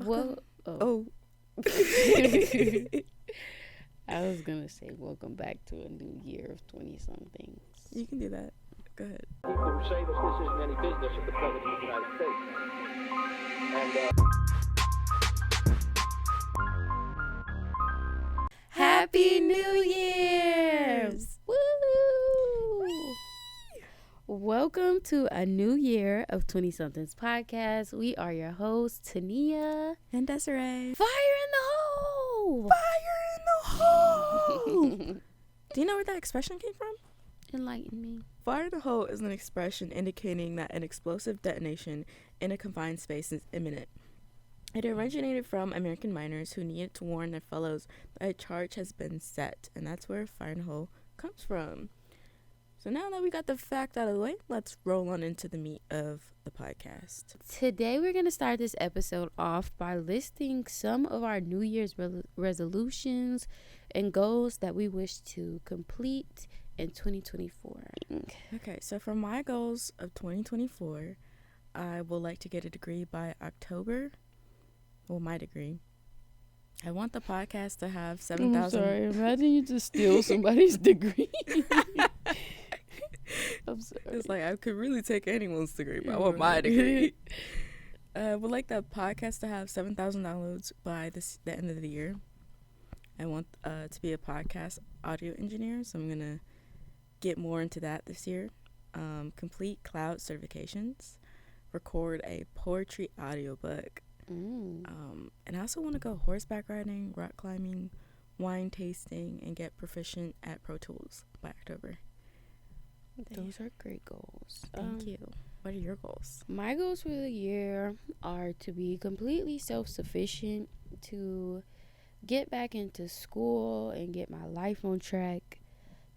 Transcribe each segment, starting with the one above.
Well, Oh. I was gonna say welcome back to a new year of 20-somethings. You can do that. Go ahead. People who say that this isn't any business of the President of the United States. Happy New Year's! Woo! Welcome to a new year of 20-somethings podcast. We are your hosts, Tania And Desiree. Fire in the hole! Fire in the hole! Do you know where that expression came from? Enlighten me. Fire in the hole is an expression indicating that an explosive detonation in a confined space is imminent. It originated from American miners who needed to warn their fellows that a charge has been set, and that's where fire in the hole comes from. So now that we got the fact out of the way, let's roll on into the meat of the podcast. Today we're going to start this episode off by listing some of our New Year's resolutions and goals that we wish to complete in 2024. Okay, so for my goals of 2024, I would like to get a degree by October. Well, my degree. I want the podcast to have 7,000. I'm sorry, imagine you just steal somebody's degree. I'm sorry. It's like I could really take anyone's degree, but I want my degree. I would like the podcast to have 7,000 downloads by the end of the year. I want to be a podcast audio engineer, so I'm going to get more into that this year. Complete cloud certifications. Record a poetry audiobook. And I also want to go horseback riding, rock climbing, wine tasting, and get proficient at Pro Tools by October. Those are great goals. Thank you. What are your goals? My goals for the year are to be completely self-sufficient, to get back into school and get my life on track,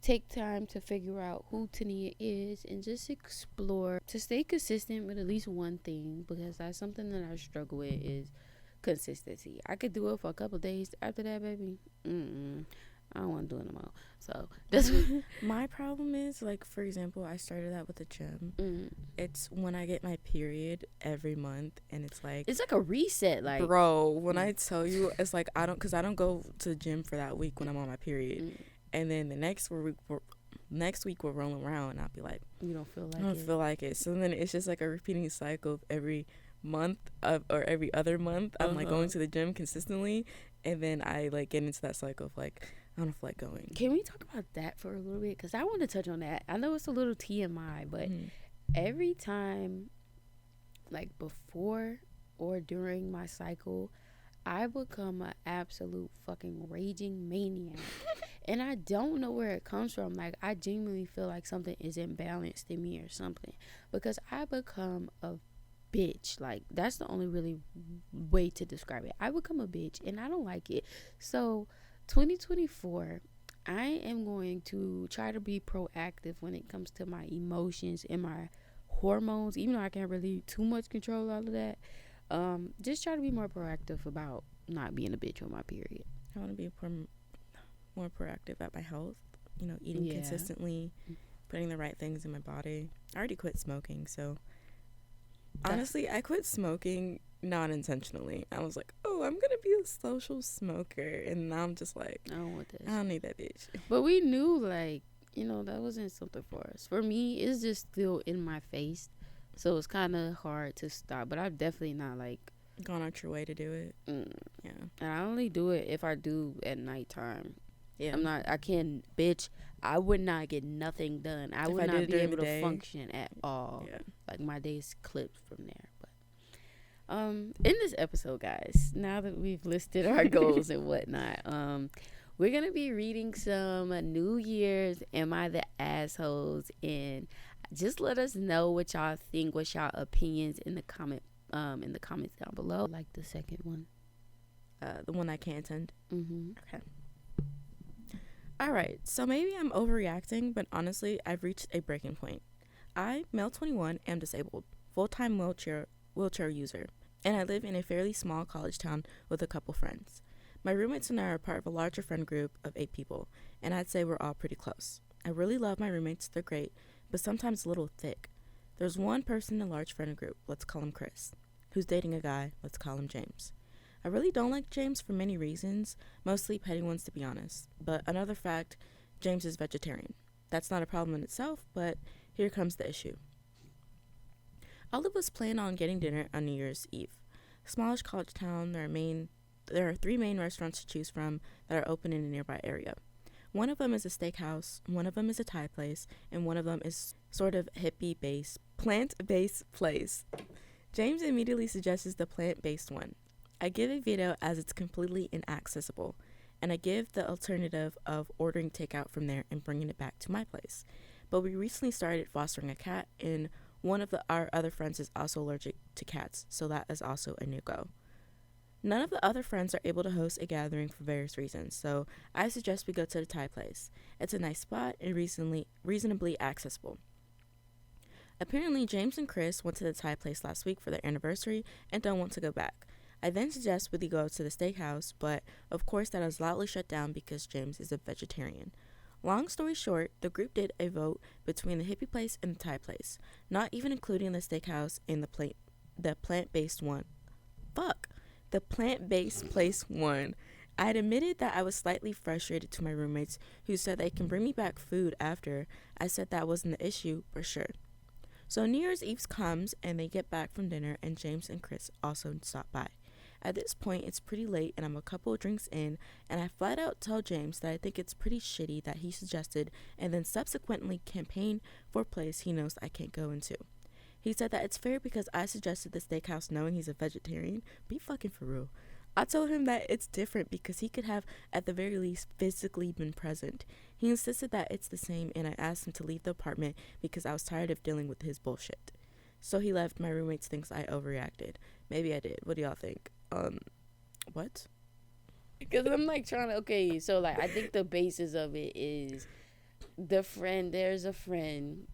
take time to figure out who Tania is, and just explore, to stay consistent with at least one thing, because that's something that I struggle with is consistency. I could do it for a couple of days. After that, baby, I don't want to do it no more. So that's my problem is, like, for example, I started out with the gym. It's when I get my period every month, and it's like a reset. Like, bro, when I tell you, it's like I don't go to the gym for that week when I'm on my period. And then the next week we're rolling around, and I'll be like, you don't feel like I don't feel like it. So then it's just like a repeating cycle of every month or every other month. I'm like going to the gym consistently, and then I like get into that cycle of like I don't feel like going. Can we talk about that for a little bit? Because I want to touch on that. I know it's a little TMI, but every time, like before or during my cycle, I become an absolute fucking raging maniac. And I don't know where it comes from. Like, I genuinely feel like something is imbalanced in me or something. Because I become a bitch. Like, that's the only really way to describe it. I become a bitch, and I don't like it. So 2024, I am going to try to be proactive when it comes to my emotions and my hormones, even though I can't really too much control all of that. Just try to be more proactive about not being a bitch on my period. I want to be more proactive at my health, eating consistently, putting the right things in my body. I already quit smoking, so honestly, I quit smoking non-intentionally. I was like, oh, I'm gonna be a social smoker, and now I'm just like, I don't want this. I don't need that bitch. But we knew, like, that wasn't something for us. For me, it's just still in my face, so it's kind of hard to stop. But I've definitely not like gone out your way to do it. Yeah, and I only do it if I do at nighttime. Yeah, I would not get nothing done. I would not be able to function at all. Yeah. Like, my day's clipped from there. But in this episode, guys, now that we've listed our goals and whatnot, we're gonna be reading some New Year's Am I the Assholes, and just let us know what y'all think, what's y'all opinions in the comments down below. Like the second one, the one I can't attend. Okay. All right, so maybe I'm overreacting, but honestly, I've reached a breaking point. I, male 21, am disabled, full-time wheelchair user, and I live in a fairly small college town with a couple friends. My roommates and I are part of a larger friend group of 8 people, and I'd say we're all pretty close. I really love my roommates, they're great, but sometimes a little thick. There's one person in a large friend group, let's call him Chris, who's dating a guy, let's call him James. I really don't like James for many reasons, mostly petty ones to be honest. But another fact, James is vegetarian. That's not a problem in itself, but here comes the issue. All of us plan on getting dinner on New Year's Eve. Smallish college town, there are 3 main restaurants to choose from that are open in a nearby area. One of them is a steakhouse, one of them is a Thai place, and one of them is sort of hippie-based, plant-based place. James immediately suggests the plant-based one. I give a veto as it's completely inaccessible, and I give the alternative of ordering takeout from there and bringing it back to my place. But we recently started fostering a cat, and one of our other friends is also allergic to cats, so that is also a no-go. None of the other friends are able to host a gathering for various reasons, so I suggest we go to the Thai place. It's a nice spot and reasonably accessible. Apparently, James and Chris went to the Thai place last week for their anniversary and don't want to go back. I then suggest we go to the steakhouse, but of course that is loudly shut down because James is a vegetarian. Long story short, the group did a vote between the hippie place and the Thai place, not even including the steakhouse and the plant-based one. The plant-based place won. I had admitted that I was slightly frustrated to my roommates, who said they can bring me back food after. I said that wasn't the issue, for sure. So New Year's Eve comes, and they get back from dinner, and James and Chris also stop by. At this point, it's pretty late, and I'm a couple of drinks in, and I flat out tell James that I think it's pretty shitty that he suggested and then subsequently campaigned for a place he knows I can't go into. He said that it's fair because I suggested the steakhouse knowing he's a vegetarian. Be fucking for real. I told him that it's different because he could have, at the very least, physically been present. He insisted that it's the same, and I asked him to leave the apartment because I was tired of dealing with his bullshit. So he left. My roommates thinks I overreacted. Maybe I did. What do y'all think? What? Because I'm like trying to, okay, so like I think the basis of it is there's a friend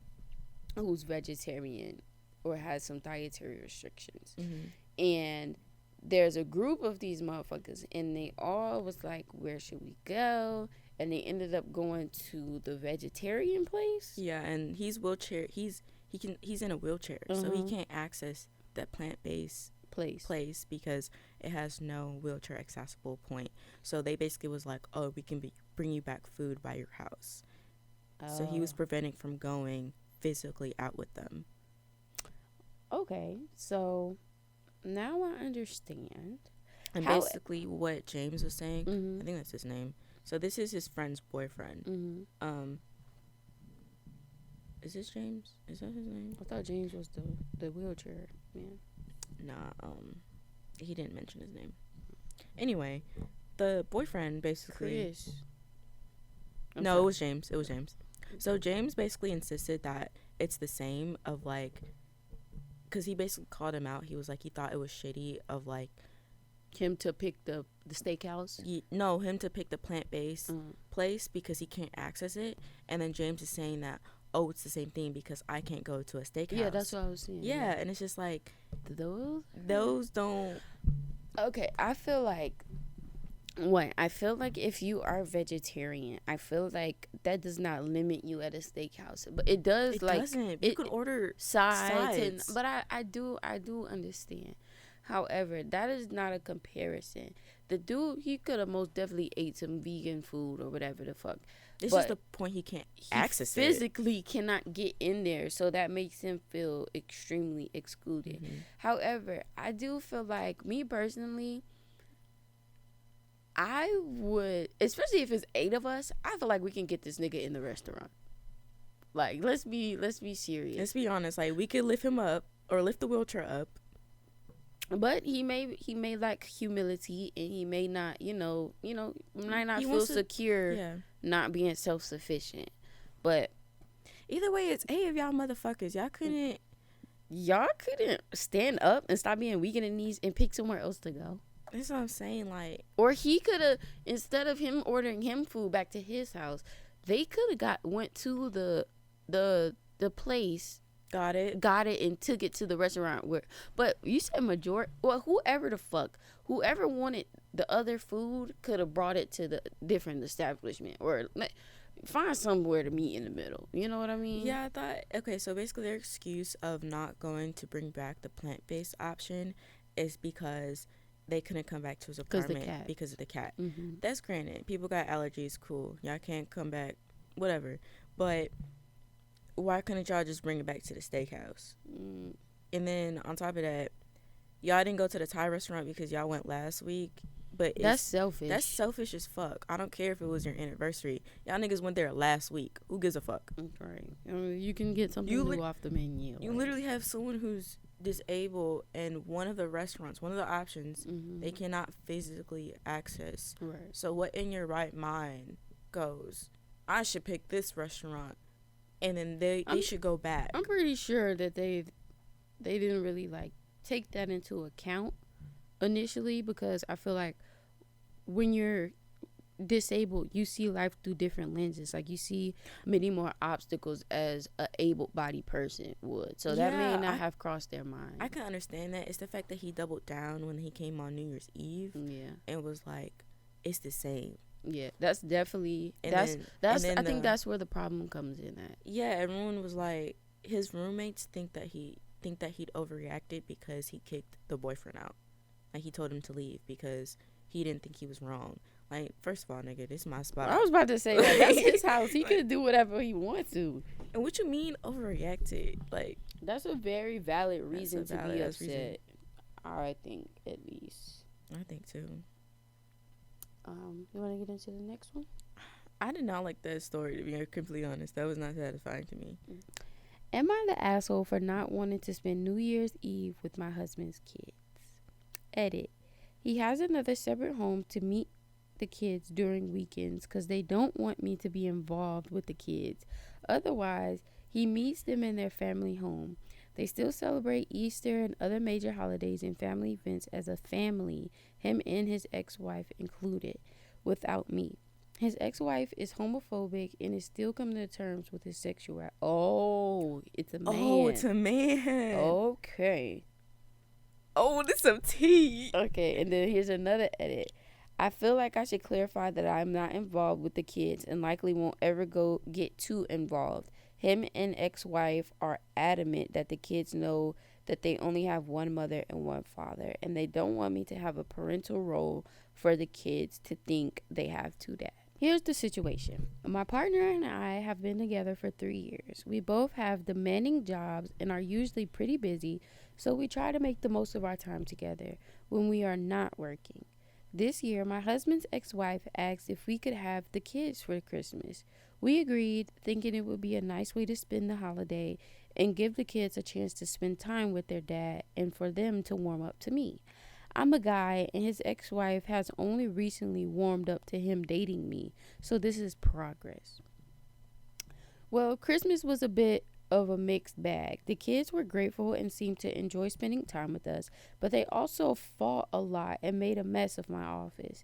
who's vegetarian or has some dietary restrictions. Mm-hmm. And there's a group of these motherfuckers and they all was like, where should we go? And they ended up going to the vegetarian place. Yeah, and he's in a wheelchair, so he can't access that plant-based place because it has no wheelchair accessible point. So they basically was like, oh, we can bring you back food by your house. So he was preventing from going physically out with them. Okay, so now I understand. And basically what James was saying, I think that's his name. So this is his friend's boyfriend. Mm-hmm. Is this James? Is that his name? I thought James was the wheelchair man. Nah, he didn't mention his name. Anyway, the boyfriend basically... Chris. It was James. So James basically insisted that it's the same of, like... Because he basically called him out. He was like, he thought it was shitty of, like... Him to pick the steakhouse? Him to pick the plant-based place because he can't access it. And then James is saying that, oh, it's the same thing because I can't go to a steakhouse. Yeah, that's what I was saying. Yeah, and it's just like... Those don't... Okay, I feel like if you are vegetarian, I feel like that does not limit you at a steakhouse. But it does, it like... doesn't. You could order sides. But I do understand. However, that is not a comparison. The dude, he could have most definitely ate some vegan food or whatever the fuck. It's just the point he can't access it. He physically cannot get in there, so that makes him feel extremely excluded. Mm-hmm. However, I do feel like, me personally, I would, especially if it's 8 of us, I feel like we can get this nigga in the restaurant. Like, let's be serious. Let's be honest. Like, we could lift him up or lift the wheelchair up. But he may lack humility, and he may not, might not feel secure not being self-sufficient. But either way, it's 8 of y'all motherfuckers. Y'all couldn't stand up and stop being weak in the knees and pick somewhere else to go. That's what I'm saying. Like, or he could have, instead of him ordering him food back to his house, they could have went to the place. Got it and took it to the restaurant but you said whoever wanted the other food could have brought it to the different establishment or find somewhere to meet in the middle. You know what I mean? Yeah, I thought, okay, so basically their excuse of not going to bring back the plant-based option is because they couldn't come back to his 'Cause the apartment cat. because of the cat. Mm-hmm. That's granted. People got allergies, cool. Y'all can't come back, whatever. But why couldn't y'all just bring it back to the steakhouse? Mm. And then on top of that, y'all didn't go to the Thai restaurant because y'all went last week. But That's selfish. That's selfish as fuck. I don't care if it was your anniversary. Y'all niggas went there last week. Who gives a fuck? Right. I mean, you can get something new off the menu. You literally have someone who's disabled, and one of the restaurants, one of the options, they cannot physically access. Right. So what in your right mind goes, I should pick this restaurant, and then they should go back. I'm pretty sure that they didn't really like take that into account initially, because I feel like when you're disabled, you see life through different lenses. Like, you see many more obstacles as a able-bodied person would. So that may not have crossed their mind. I can understand that. It's the fact that he doubled down when he came on New Year's Eve. Yeah. And was like, it's the same. Yeah, that's definitely I think that's where the problem comes in at. Yeah, everyone was like, his roommates think that he'd overreacted because he kicked the boyfriend out. Like, he told him to leave because he didn't think he was wrong. Like, first of all, nigga, this is my spot. I was about to say, like, that's his house. He could do whatever he wants to. And what you mean overreacted? Like, that's a very valid reason to be upset. Reason. I think, at least. I think too. You want to get into the next one? I did not like that story, to be completely honest. That was not satisfying to me. Am I the asshole for not wanting to spend New Year's Eve with my husband's kids? Edit. He has another separate home to meet the kids during weekends because they don't want me to be involved with the kids. Otherwise, he meets them in their family home. They still celebrate Easter and other major holidays and family events as a family, him and his ex-wife included, without me. His ex-wife is homophobic and is still coming to terms with his sexuality. Oh, it's a man. Oh, it's a man. Okay. Oh, this some tea. Okay, and then here's another edit. I feel like I should clarify that I'm not involved with the kids and likely won't ever get too involved. Him and ex-wife are adamant that the kids know that they only have one mother and one father, and they don't want me to have a parental role for the kids to think they have two dads. Here's the situation. My partner and I have been together for 3 years. We both have demanding jobs and are usually pretty busy, so we try to make the most of our time together when we are not working. This year, my husband's ex-wife asked if we could have the kids for Christmas. We agreed, thinking it would be a nice way to spend the holiday and give the kids a chance to spend time with their dad and for them to warm up to me. I'm a guy, and his ex-wife has only recently warmed up to him dating me, so this is progress. Well, Christmas was a bit of a mixed bag. The kids were grateful and seemed to enjoy spending time with us, but they also fought a lot and made a mess of my office.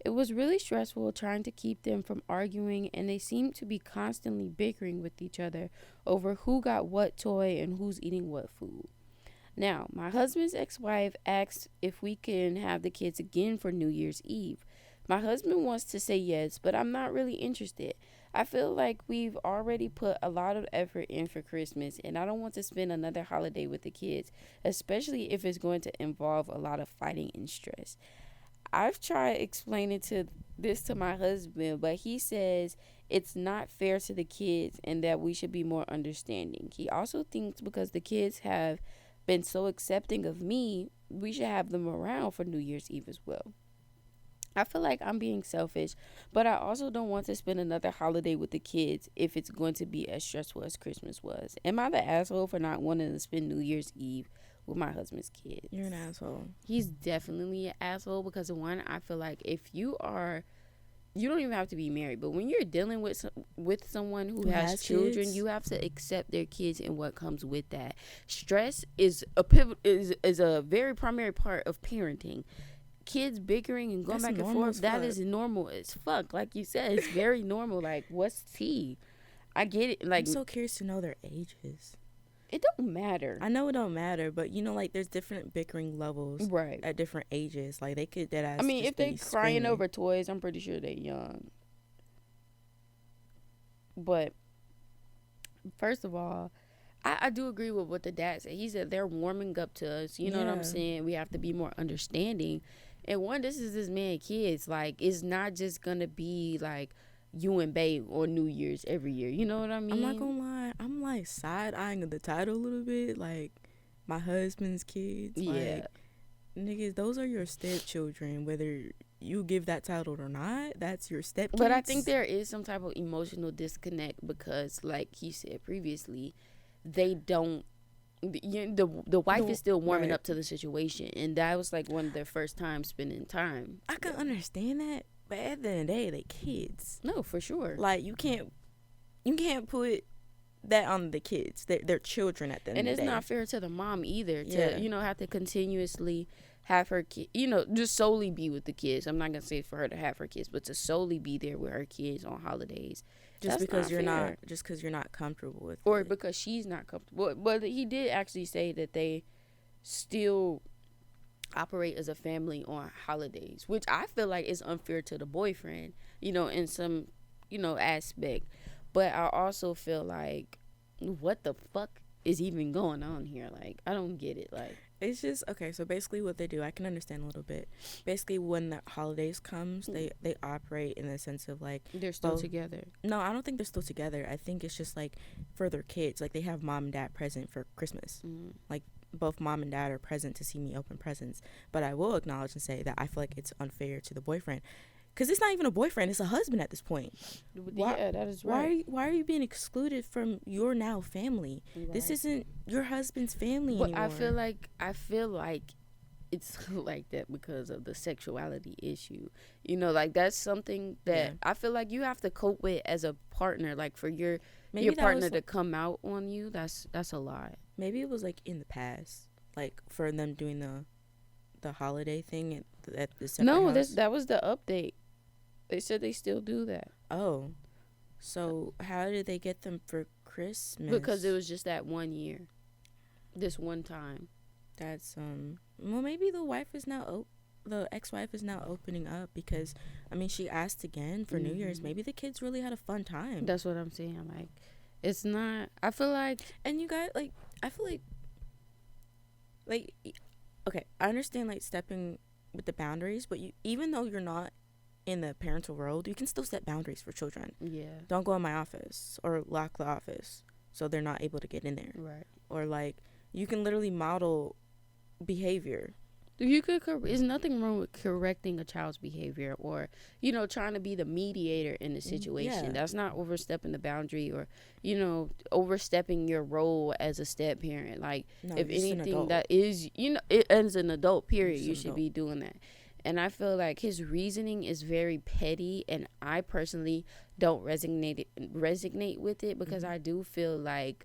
It was really stressful trying to keep them from arguing, and they seemed to be constantly bickering with each other over who got what toy and who's eating what food. Now, my husband's ex-wife asked if we can have the kids again for New Year's Eve. My husband wants to say yes, but I'm not really interested. I feel like we've already put a lot of effort in for Christmas, and I don't want to spend another holiday with the kids, especially if it's going to involve a lot of fighting and stress. I've tried explaining this to my husband, but he says it's not fair to the kids and that we should be more understanding. He also thinks because the kids have been so accepting of me, we should have them around for New Year's Eve as well. I feel like I'm being selfish, but I also don't want to spend another holiday with the kids if it's going to be as stressful as Christmas was. Am I the asshole for not wanting to spend New Year's Eve with my husband's kids? You're an asshole. He's definitely an asshole because, one, I feel like if you don't even have to be married, but when you're dealing with someone who has children, kids, you have to accept their kids and what comes with that. Stress is a very primary part of parenting. Kids bickering and going back and forth, that is normal as fuck. Like you said, it's very normal. Like, what's tea? I get it. Like, I'm so curious to know their ages. It don't matter. I know it don't matter, but like there's different bickering levels, right, at different ages. Like they could dead ass. I mean, if they crying over toys, I'm pretty sure they're young. But first of all, I do agree with what the dad said. He said they're warming up to us. You know what I'm saying? We have to be more understanding. And one, this is this man kids. Like, it's not just gonna be like you and babe on New Year's every year. You know what I mean? I'm not gonna lie. I'm like side eyeing the title a little bit. Like, my husband's kids. Yeah. Like, niggas, those are your stepchildren. Whether you give that title or not, that's your stepkids. But I think there is some type of emotional disconnect because, like he said previously, they don't. The wife is still warming up to the situation, and that was like one of their first times spending time. I can understand that, but at the end of the day, they kids. No, for sure. Like, you can't put that on the kids. They're children at the end of the day. And it's not fair to the mom either to have to continuously have her kid, just solely be with the kids. I'm not gonna say for her to have her kids, but to solely be there with her kids on holidays. Just because you're not comfortable with or it. because she's not comfortable. But he did actually say that they still operate as a family on holidays, which I feel like is unfair to the boyfriend, in some, aspect. But I also feel like, what the fuck is even going on here? Like, I don't get it. Like, it's just, okay, so basically what they do, I can understand a little bit. Basically, when the holidays comes, they operate in the sense of, like... They're still together. No, I don't think they're still together. I think it's just, like, for their kids. Like, they have mom and dad present for Christmas. Like, both mom and dad are present to see me open presents. But I will acknowledge and say that I feel like it's unfair to the boyfriend. Because it's not even a boyfriend. It's a husband at this point. Yeah, that is right. Why are you being excluded from your now family? Right. This isn't your husband's family anymore. I feel like it's like that because of the sexuality issue. Like, that's something that I feel like you have to cope with as a partner. Like, for your partner to come out on you, that's a lot. Maybe it was, like, in the past. Like, for them doing the holiday thing at the separate house. That was the update. They said they still do that. Oh. So how did they get them for Christmas? Because it was just that 1 year. This one time. That's well, maybe the ex-wife is now opening up because she asked again for New Year's. Maybe the kids really had a fun time. That's what I'm saying. Like, it's not, I feel like, and you guys, like, I feel like okay, I understand, like, stepping with the boundaries, but even though you're not in the parental world, you can still set boundaries for children. Yeah. Don't go in my office or lock the office so they're not able to get in there. Right. Or, like, you can literally model behavior. There's nothing wrong with correcting a child's behavior or, trying to be the mediator in the situation. Yeah. That's not overstepping the boundary or, overstepping your role as a step parent. Like, no, if anything, that is, as an adult, period, you should be doing that. And I feel like his reasoning is very petty, and I personally don't resonate with it because I do feel like,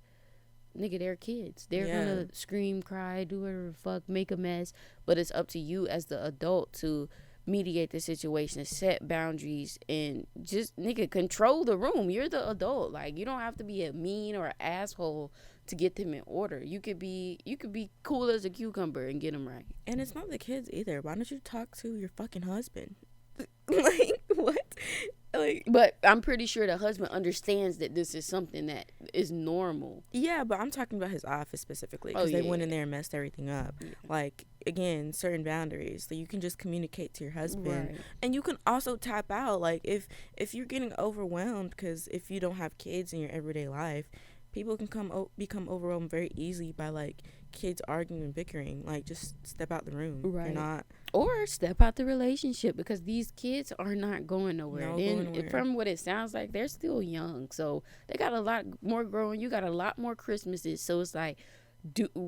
nigga, they're kids. They're gonna scream, cry, do whatever the fuck, make a mess. But it's up to you as the adult to mediate the situation, set boundaries, and just, nigga, control the room. You're the adult. Like, you don't have to be a mean or an asshole to get them in order. You could be cool as a cucumber and get them right. And it's not the kids either. Why don't you talk to your fucking husband? Like, what? Like, but I'm pretty sure the husband understands that this is something that is normal. Yeah, but I'm talking about his office specifically because they went in there and messed everything up. Yeah. Like, again, certain boundaries. So you can just communicate to your husband, right. And you can also tap out. Like, if you're getting overwhelmed, because if you don't have kids in your everyday life, people can become overwhelmed very easily by, like, kids arguing and bickering. Like, just step out the room. Right. Or step out the relationship, because these kids are not going nowhere. From what it sounds like, they're still young. So they got a lot more growing. You got a lot more Christmases. So it's like,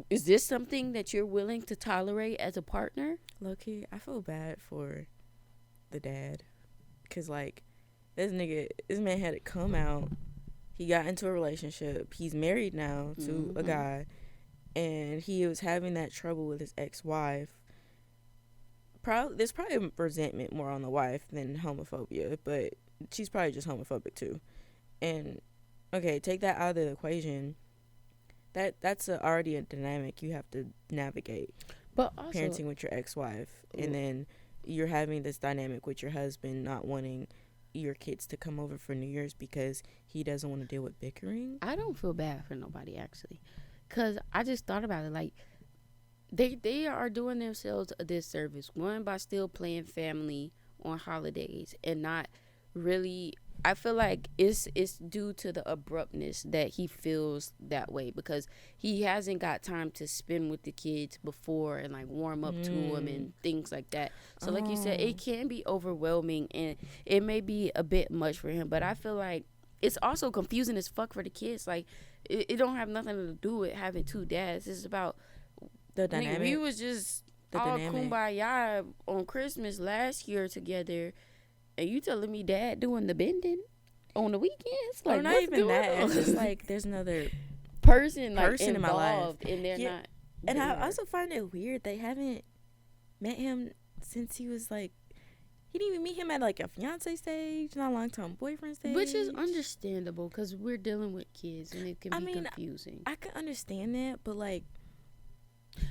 is this something that you're willing to tolerate as a partner? Low-key, I feel bad for the dad. Because, like, this man had it come out. He got into a relationship. He's married now to a guy. And he was having that trouble with his ex-wife. There's probably resentment more on the wife than homophobia. But she's probably just homophobic too. And, okay, take that out of the equation. That's already a dynamic you have to navigate. But also, parenting with your ex-wife. And then you're having this dynamic with your husband not wanting your kids to come over for New Year's because he doesn't want to deal with bickering. I don't feel bad for nobody, actually, because I just thought about it. Like, they are doing themselves a disservice, one, by still playing family on holidays and not really. I feel like it's due to the abruptness that he feels that way, because he hasn't got time to spend with the kids before and like warm up to them and things like that. So like you said, it can be overwhelming and it may be a bit much for him, but I feel like it's also confusing as fuck for the kids. Like, it don't have nothing to do with having two dads. It's about The dynamic. We was just all kumbaya on Christmas last year together. And you telling me dad doing the bending on the weekends? Like, not even that. It's just like there's another person in my life, and they're not. And I also find it weird they haven't met him since he was like. He didn't even meet him at like a fiance stage, not a long-term boyfriend stage. Which is understandable because we're dealing with kids and it can be confusing. I can understand that, but like.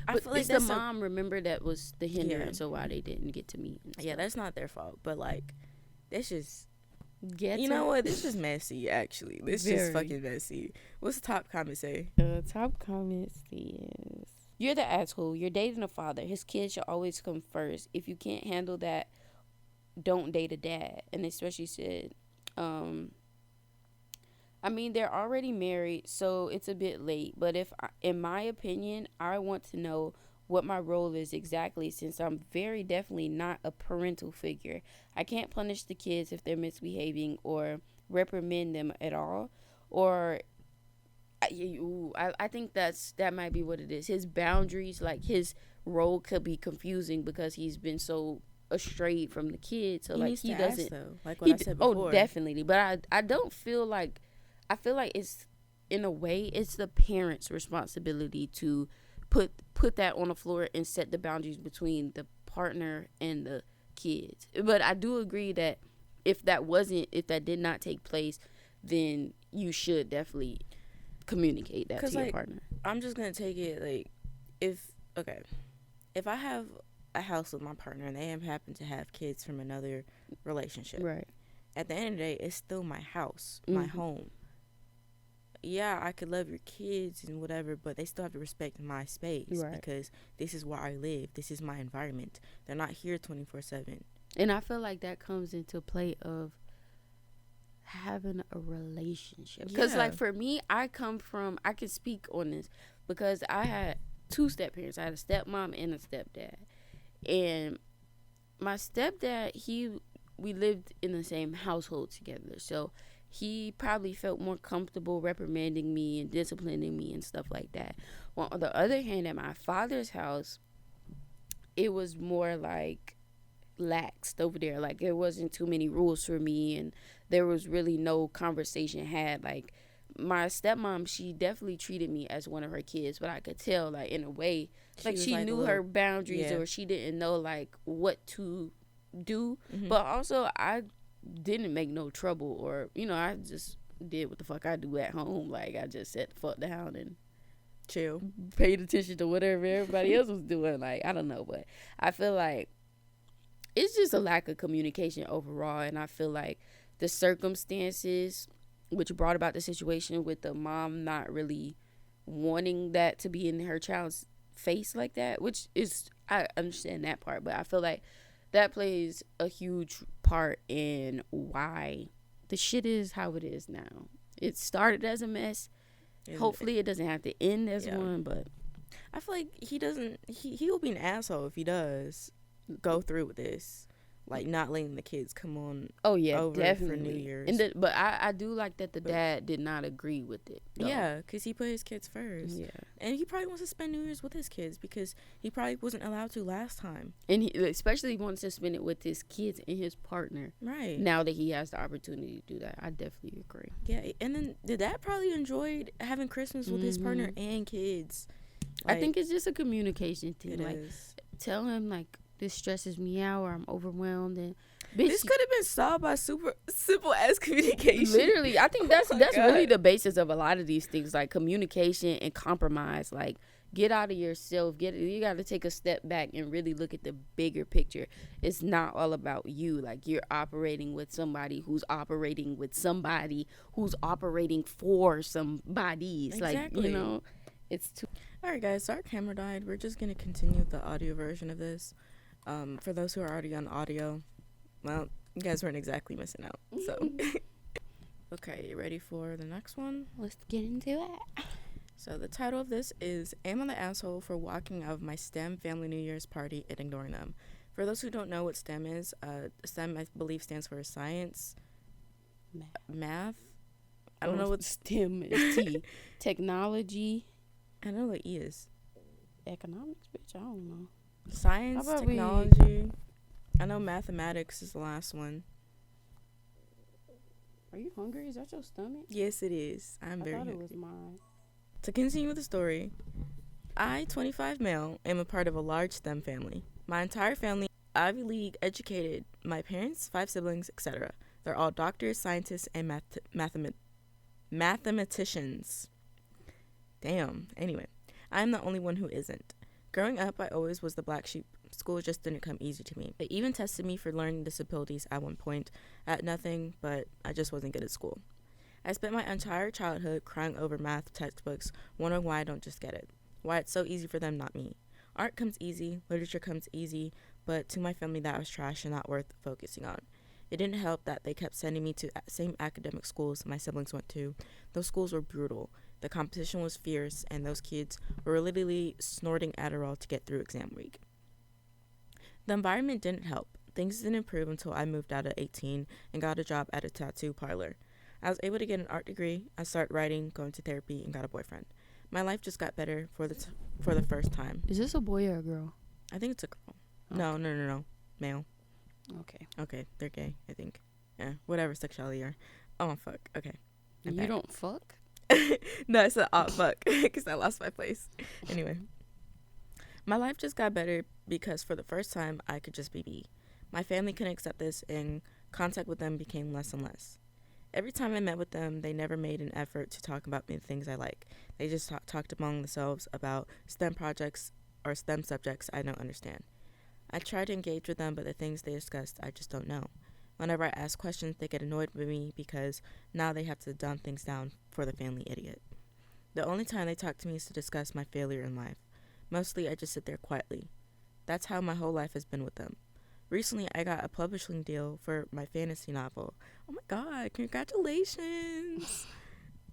I feel like it's the mom, remember, that was the hindrance of why they didn't get to meet. Yeah, that's not their fault, but like. This just, you know what? This is messy, actually. This is just fucking messy. What's the top comment say? The top comment says, "You're the asshole. You're dating a father. His kids should always come first. If you can't handle that, don't date a dad." And especially said, I mean, they're already married, so it's a bit late. But in my opinion, I want to know what my role is exactly, since I'm very definitely not a parental figure. I can't punish the kids if they're misbehaving or reprimand them at all. Or I think that might be what it is. His boundaries, like his role, could be confusing because he's been so estrayed from the kids. So like he doesn't ask, though, like what I said before. Oh, definitely. But I don't feel like, I feel like it's, in a way, it's the parents' responsibility to put that on the floor and set the boundaries between the partner and the kids. But I do agree that if that did not take place, then you should definitely communicate that to your partner. I'm just gonna take it like, if I have a house with my partner and they happen to have kids from another relationship, right? At the end of the day, it's still my house, my home. Yeah, I could love your kids and whatever, but they still have to respect my space, because this is where I live. This is my environment. They're not here 24/7. And I feel like that comes into play of having a relationship. Because like for me, I can speak on this because I had two step parents. I had a stepmom and a stepdad. And my stepdad, we lived in the same household together. So he probably felt more comfortable reprimanding me and disciplining me and stuff like that. Well, on the other hand, at my father's house, it was more like laxed over there. Like, there wasn't too many rules for me, and there was really no conversation had. Like, my stepmom, she definitely treated me as one of her kids, but I could tell, like, in a way, like she knew her boundaries, or she didn't know like what to do. But also, I didn't make no trouble, or I just did what the fuck I do at home. Like, I just sat the fuck down and chill, paid attention to whatever everybody else was doing. Like, I don't know, but I feel like it's just a lack of communication overall. And I feel like the circumstances which brought about the situation with the mom not really wanting that to be in her child's face like that, which is, I understand that part, but I feel like that plays a huge part in why the shit is how it is now. It started as a mess. Hopefully it doesn't have to end as one, but I feel like he will be an asshole if he does go through with this. Like, not letting the kids come on over definitely. For New Year's. But I do like that the dad did not agree with it. Though. Yeah, because he put his kids first. Yeah. And he probably wants to spend New Year's with his kids because he probably wasn't allowed to last time. And he especially wants to spend it with his kids and his partner. Right. Now that he has the opportunity to do that. I definitely agree. Yeah, and then the dad probably enjoyed having Christmas with his partner and kids. Like, I think it's just a communication thing. It like, is. Tell him, like, this stresses me out, or I'm overwhelmed, and this could have been solved by super simple ass communication. Literally, I think that's really the basis of a lot of these things, like communication and compromise. Like, get out of yourself. You got to take a step back and really look at the bigger picture. It's not all about you. Like, you're operating with somebody who's operating with somebody who's operating for somebody's. Exactly. Like, you know, it's too. All right, guys, so our camera died. We're just going to continue the audio version of this. For those who are already on audio, well, you guys weren't exactly missing out. So, okay, you ready for the next one? Let's get into it. So the title of this is Am I the Asshole for Walking Out of My STEM Family New Year's Party and Ignoring Them? For those who don't know what STEM is, STEM, I believe, stands for science, math. I don't know what STEM is. T. Technology. I don't know what E is. Economics, bitch. I don't know. Science, technology. I know mathematics is the last one. Are you hungry? Is that your stomach? Yes, it is. I'm very hungry. I thought it was mine. To continue with the story, I, 25 male, am a part of a large STEM family. My entire family, Ivy League educated. My parents, 5 siblings, etc. They're all doctors, scientists, and mathematicians. Damn. Anyway, I'm the only one who isn't. Growing up, I always was the black sheep. School just didn't come easy to me. They even tested me for learning disabilities at one point. At nothing, but I just wasn't good at school. I spent my entire childhood crying over math textbooks, wondering why I don't just get it. Why it's so easy for them, not me. Art comes easy, literature comes easy, but to my family that was trash and not worth focusing on. It didn't help that they kept sending me to same academic schools my siblings went to. Those schools were brutal. The competition was fierce, and those kids were literally snorting Adderall to get through exam week. The environment didn't help. Things didn't improve until I moved out at 18 and got a job at a tattoo parlor. I was able to get an art degree. I started writing, going to therapy, and got a boyfriend. My life just got better for the first time. Is this a boy or a girl? I think it's a girl. Okay. No. Male. Okay, they're gay, I think. Yeah, whatever sexuality you are. Oh, fuck. Okay. You don't fuck? No, I said fuck, because I lost my place. Anyway. My life just got better because for the first time, I could just be me. My family couldn't accept this, and contact with them became less and less. Every time I met with them, they never made an effort to talk about the things I like. They just talked among themselves about STEM projects or STEM subjects I don't understand. I try to engage with them, but the things they discussed, I just don't know. Whenever I ask questions, they get annoyed with me because now they have to dumb things down for the family idiot. The only time they talk to me is to discuss my failure in life. Mostly, I just sit there quietly. That's how my whole life has been with them. Recently, I got a publishing deal for my fantasy novel. Oh my God, congratulations!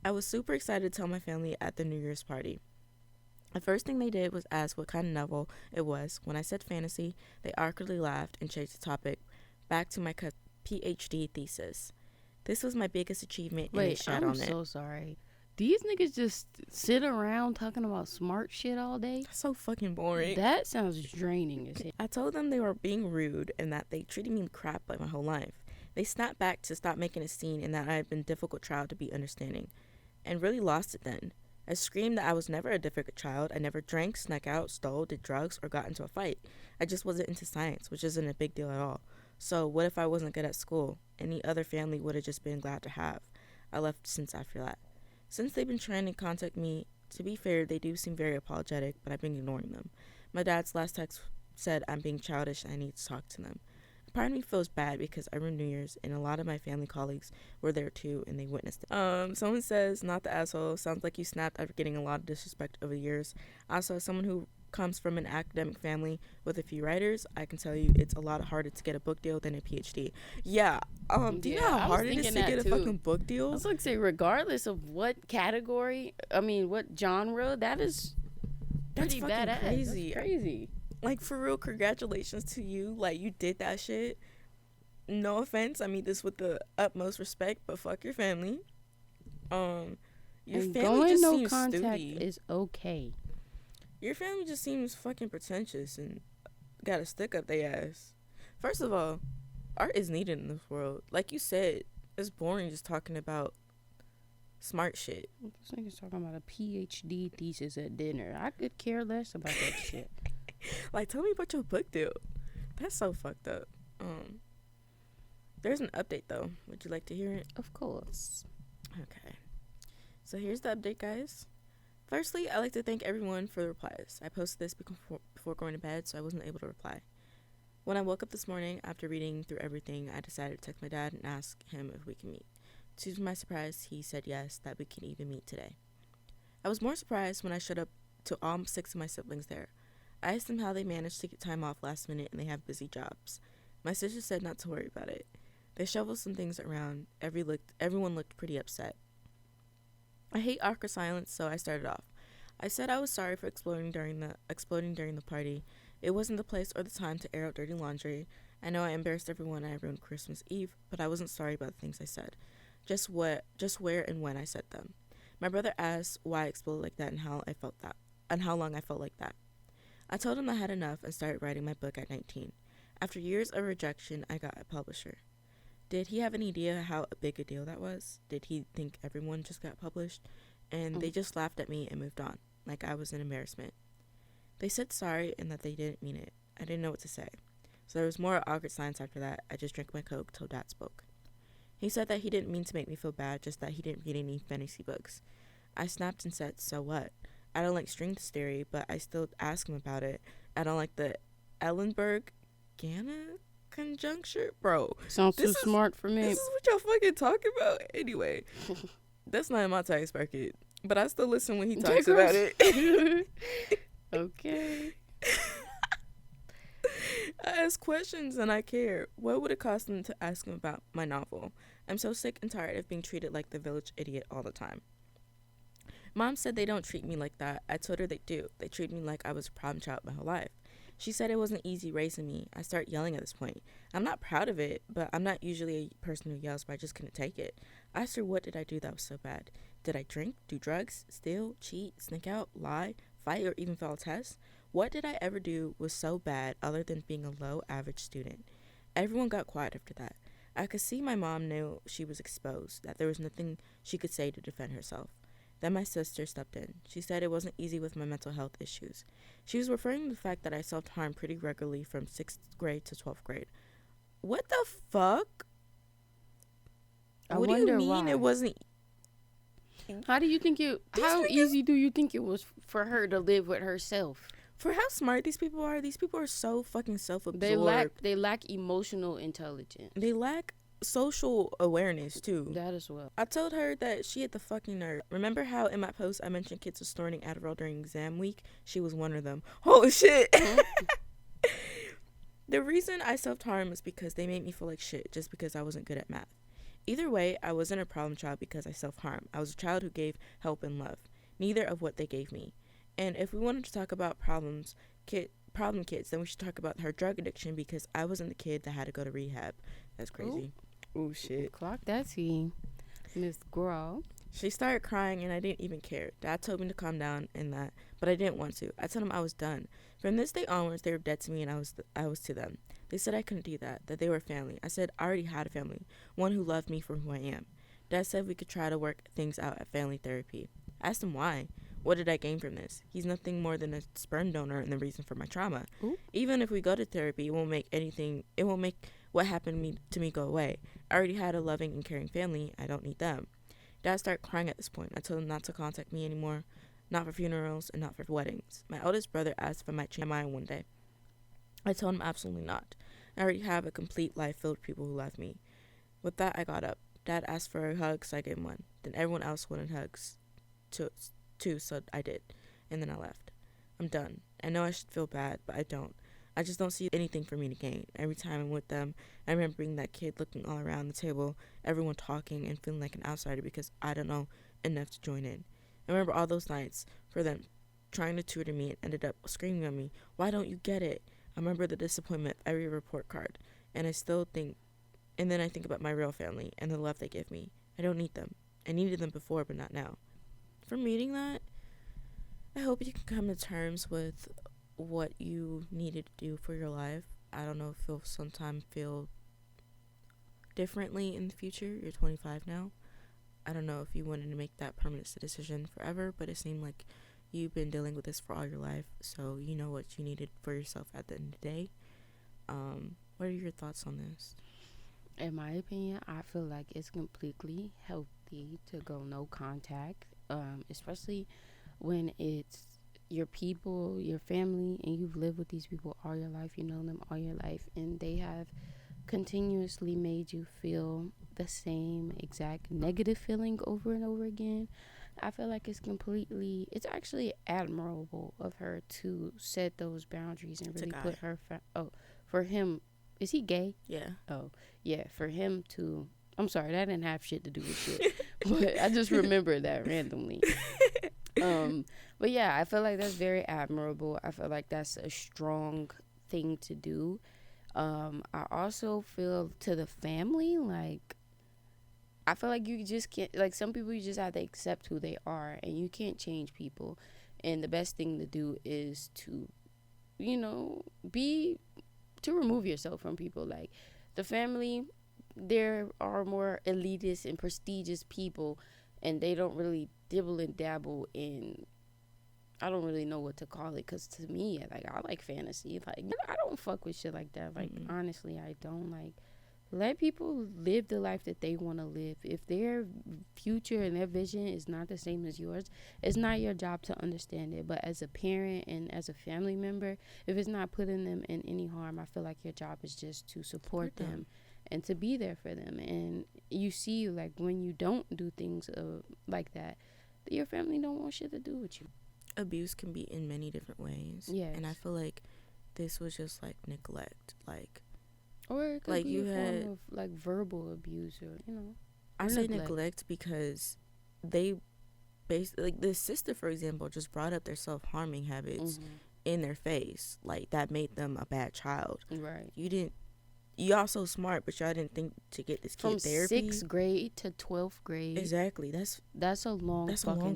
I was super excited to tell my family at the New Year's party. The first thing they did was ask what kind of novel it was. When I said fantasy, they awkwardly laughed and changed the topic back to my PhD thesis. This was my biggest achievement, and they shat on it. I'm so sorry. These niggas just sit around talking about smart shit all day? That's so fucking boring. That sounds draining as hell. I told them they were being rude and that they treated me crap like my whole life. They snapped back to stop making a scene and that I had been a difficult child to be understanding. And really lost it then. I screamed that I was never a difficult child. I never drank, snuck out, stole, did drugs, or got into a fight. I just wasn't into science, which isn't a big deal at all. So what if I wasn't good at school? Any other family would have just been glad to have. I left since after that. Since they've been trying to contact me, to be fair, they do seem very apologetic, but I've been ignoring them. My dad's last text said I'm being childish and I need to talk to them. Part of me feels bad because I ruined New Year's and a lot of my family colleagues were there too and they witnessed it. Someone says, not the asshole. Sounds like you snapped after getting a lot of disrespect over the years. Also, as someone who comes from an academic family with a few writers, I can tell you it's a lot harder to get a book deal than a PhD. Yeah. Do you know how hard it is to get a fucking book deal? I was like, say, regardless of what category, what genre, that's pretty badass. Crazy. That's crazy. Like, for real, congratulations to you. Like, you did that shit. No offense. I mean this with the utmost respect, but fuck your family. Your and family just no seems contact stupid. is okay. Your family just seems fucking pretentious and got a stick up their ass. First of all, art is needed in this world. Like you said, it's boring just talking about smart shit. This nigga's talking about a PhD thesis at dinner. I could care less about that shit. Like, tell me about your book deal. That's so fucked up. There's an update though. Would you like to hear it? Of course. Okay. So here's the update, guys. Firstly, I'd like to thank everyone for the replies. I posted this before going to bed, so I wasn't able to reply. When I woke up this morning, after reading through everything, I decided to text my dad and ask him if we can meet. To my surprise, he said yes, that we can even meet today. I was more surprised when I showed up to all 6 of my siblings there. I asked them how they managed to get time off last minute and they have busy jobs. My sister said not to worry about it. They shoveled some things around. Everyone looked pretty upset. I hate awkward silence, so I started off. I said I was sorry for exploding during the party. It wasn't the place or the time to air out dirty laundry. I know I embarrassed everyone and I ruined Christmas Eve, but I wasn't sorry about the things I said. Just where and when I said them. My brother asked why I exploded like that and how long I felt like that. I told him I had enough and started writing my book at 19. After years of rejection, I got a publisher. Did he have any idea how big a deal that was? Did he think everyone just got published? And they just laughed at me and moved on, like I was an embarrassment. They said sorry and that they didn't mean it. I didn't know what to say. So there was more awkward silence after that. I just drank my Coke till Dad spoke. He said that he didn't mean to make me feel bad, just that he didn't read any fantasy books. I snapped and said, so what? I don't like string theory, but I still ask him about it. I don't like the Ellenberg-Ganna conjuncture. Bro. Sounds too smart for me. This is what y'all fucking talking about? Anyway, that's not in my tax bracket, but I still listen when he talks about it. Okay. I ask questions and I care. What would it cost them to ask him about my novel? I'm so sick and tired of being treated like the village idiot all the time. Mom said they don't treat me like that. I told her they do. They treat me like I was a problem child my whole life. She said it wasn't easy raising me. I start yelling at this point. I'm not proud of it, but I'm not usually a person who yells, but I just couldn't take it. I asked her, what did I do that was so bad? Did I drink, do drugs, steal, cheat, sneak out, lie, fight, or even fail a test? What did I ever do was so bad other than being a low average student? Everyone got quiet after that. I could see my mom knew she was exposed, that there was nothing she could say to defend herself. Then my sister stepped in. She said it wasn't easy with my mental health issues. She was referring to the fact that I self-harm pretty regularly from 6th grade to 12th grade. What the fuck? What do you mean why? It wasn't... How easy do you think it was for her to live with herself? For how smart these people are so fucking self-absorbed. They lack emotional intelligence. They lack social awareness too. That as well. I told her that she had the fucking nerve. Remember how in my post I mentioned kids were snorting Adderall during exam week? She was one of them. Holy shit. The reason I self-harm is because they made me feel like shit just because I wasn't good at math. Either way, I wasn't a problem child because I self-harmed. I was a child who gave help and love. Neither of what they gave me. And if we wanted to talk about problem kids, then we should talk about her drug addiction because I wasn't the kid that had to go to rehab. That's crazy. Oh shit. Clock that tea, Miss Grow. She started crying and I didn't even care. Dad told me to calm down and that, but I didn't want to. I told him I was done. From this day onwards, they were dead to me and I was to them. They said I couldn't do that they were family. I said I already had a family, one who loved me for who I am. Dad said we could try to work things out at family therapy. I asked him why. What did I gain from this? He's nothing more than a sperm donor and the reason for my trauma. Ooh. Even if we go to therapy, it won't make what happened to me go away. I already had a loving and caring family. I don't need them. Dad started crying at this point. I told him not to contact me anymore, not for funerals and not for weddings. My eldest brother asked if I might change my mind one day. I told him absolutely not. I already have a complete life filled with people who love me. With that, I got up. Dad asked for a hug, so I gave him one. Then everyone else wanted hugs too, so I did. And then I left. I'm done. I know I should feel bad, but I don't. I just don't see anything for me to gain. Every time I'm with them, I remember being that kid looking all around the table, everyone talking and feeling like an outsider because I don't know enough to join in. I remember all those nights for them trying to tutor me and ended up screaming at me, why don't you get it? I remember the disappointment of every report card, and then I think about my real family and the love they give me. I don't need them. I needed them before, but not now. From reading that, I hope you can come to terms with what you needed to do for your life. I don't know if you'll sometime feel differently in the future. You're 25 now. I don't know if you wanted to make that permanent decision forever, but it seemed like you've been dealing with this for all your life, so you know what you needed for yourself at the end of the day. What are your thoughts on this? In my opinion, I feel like it's completely healthy to go no contact, especially when it's your people, your family, and you've lived with these people all your life, you know them all your life, and they have continuously made you feel the same exact negative feeling over and over again. I feel like it's actually admirable of her to set those boundaries and really put her, for him, is he gay? Yeah. Oh, yeah, for him to, I'm sorry, that didn't have shit to do with shit, but I just remember that randomly. But yeah, I feel like that's very admirable. I feel like that's a strong thing to do. I also feel to the family, like, I feel like you just can't, like, some people you just have to accept who they are, and you can't change people. And the best thing to do is to, to remove yourself from people. Like, the family, there are more elitist and prestigious people, and they don't really dibble and dabble in, I don't really know what to call it, because to me, like, I like fantasy. Like, I don't fuck with shit like that. Like, honestly, I don't. Like, let people live the life that they want to live. If their future and their vision is not the same as yours, it's not your job to understand it. But as a parent and as a family member, if it's not putting them in any harm, I feel like your job is just to support them and to be there for them. And you see, like, when you don't do things like that, your family don't want shit to do with you. Abuse can be in many different ways. Yes. And I feel like this was just, like, neglect. Like, or it could like be you a had, form of, like, verbal abuse, or, I say neglect because they basically, like, the sister, for example, just brought up their self-harming habits in their face. Like, that made them a bad child. Right. Y'all so smart, but y'all didn't think to get this kid from therapy. 6th grade to 12th grade. Exactly. That's a long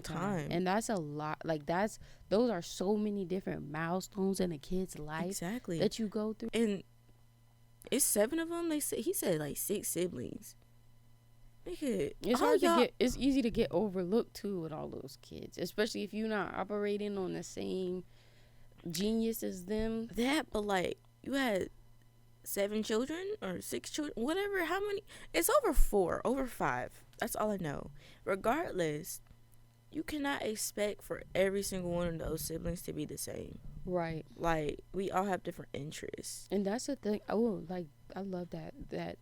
time. And that's a lot. Like, those are so many different milestones in a kid's life. Exactly. That you go through. And it's 7 of them. He said like 6 siblings. It's easy to get overlooked too with all those kids, especially if you're not operating on the same genius as them. But like, you had 7 children or 6 children, whatever, how many, it's over 5, that's all I know. Regardless, you cannot expect for every single one of those siblings to be the same, right? Like, we all have different interests, and that's the thing. I love that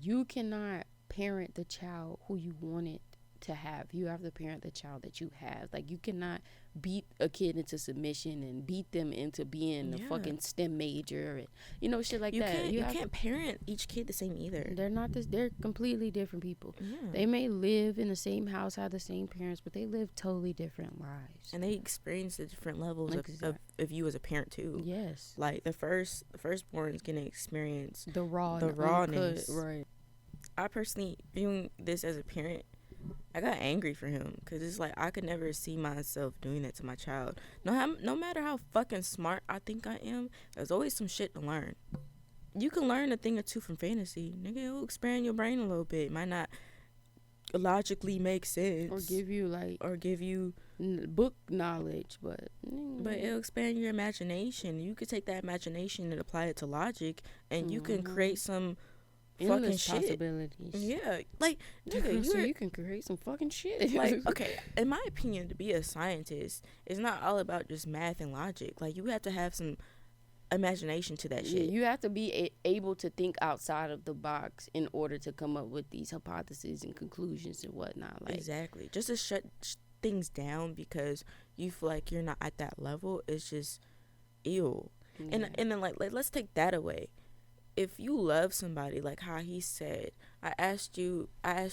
you cannot parent the child who you wanted to have. You have to parent the child that you have. Like, you cannot beat a kid into submission and beat them into being a fucking STEM major and shit like that. You can't parent each kid the same either. They're completely different people. They may live in the same house, have the same parents, but they live totally different lives, and they experience the different levels of you as a parent too. Yes. Like, the firstborn is gonna experience the rawness. Right. I personally, viewing this as a parent, I got angry for him because it's like, I could never see myself doing that to my child. No matter how fucking smart I think I am, there's always some shit to learn. You can learn a thing or two from fantasy. Nigga, it'll expand your brain a little bit. It might not logically make sense. Or give you book knowledge, but it'll expand your imagination. You could take that imagination and apply it to logic, and you can create some fucking shit. Possibilities. Yeah, like, nigga, so you can create some fucking shit. Like, okay, in my opinion, to be a scientist, it's not all about just math and logic. Like, you have to have some imagination to that shit. You have to be able to think outside of the box in order to come up with these hypotheses and conclusions and whatnot. Like, exactly. Just to shut things down because you feel like you're not at that level is just ill. Yeah. And then like let's take that away. If you love somebody, like how he said, I asked you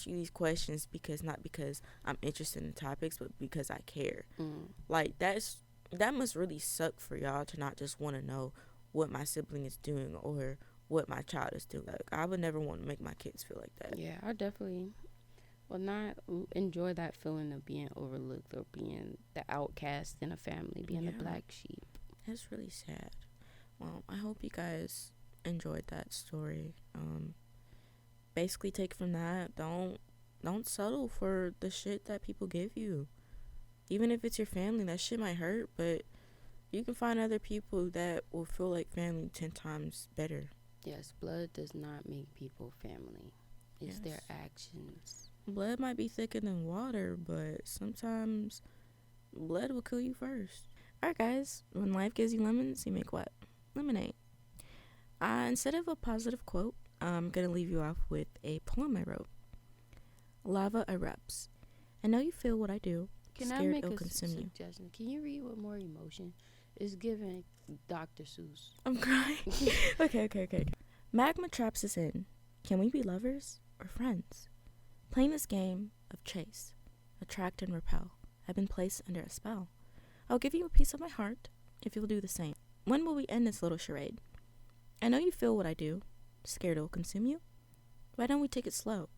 these questions not because I'm interested in topics, but because I care. Like, that must really suck for y'all to not just want to know what my sibling is doing or what my child is doing. Like, I would never want to make my kids feel like that. Yeah, I definitely will not enjoy that feeling of being overlooked or being the outcast in a family, being the black sheep. That's really sad. Well, I hope you guys enjoyed that story. Basically, take from that, don't settle for the shit that people give you. Even if it's your family, that shit might hurt, but you can find other people that will feel like family 10 times better. Yes, blood does not make people family. It's their actions. Blood might be thicker than water, but sometimes blood will kill you first. Alright, guys, when life gives you lemons, you make what? Lemonade. Instead of a positive quote, I'm going to leave you off with a poem I wrote. Lava erupts. I know you feel what I do. Can Scared I make it'll a consume you. suggestion? Can you read with more emotion? It's giving Dr. Seuss. I'm crying. Okay. Magma traps us in. Can we be lovers or friends? Playing this game of chase, attract and repel. I've been placed under a spell. I'll give you a piece of my heart if you'll do the same. When will we end this little charade? I know you feel what I do. Scared it'll consume you? Why don't we take it slow?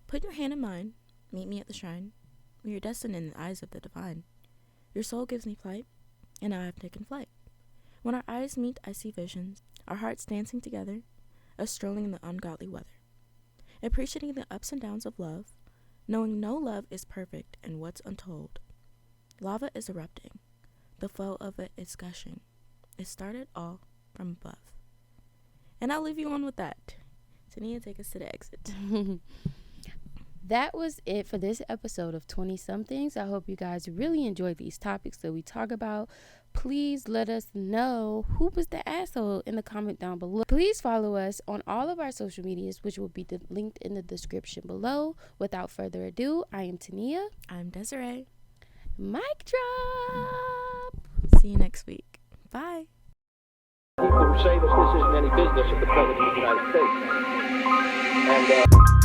Put your hand in mine. Meet me at the shrine. We are destined in the eyes of the divine. Your soul gives me plight, and now I have taken flight. When our eyes meet, I see visions, our hearts dancing together, us strolling in the ungodly weather. Appreciating the ups and downs of love, knowing no love is perfect and what's untold. Lava is erupting. The flow of it is gushing. It started all from above. And I'll leave you on with that. Tania, take us to the exit. That was it for this episode of 20-somethings. I hope you guys really enjoyed these topics that we talk about. Please let us know who was the asshole in the comment down below. Please follow us on all of our social medias, which will be linked in the description below. Without further ado, I am Tania. I'm Desiree. Mic drop. See you next week. Bye. People who say that this isn't any business of the President of the United States. And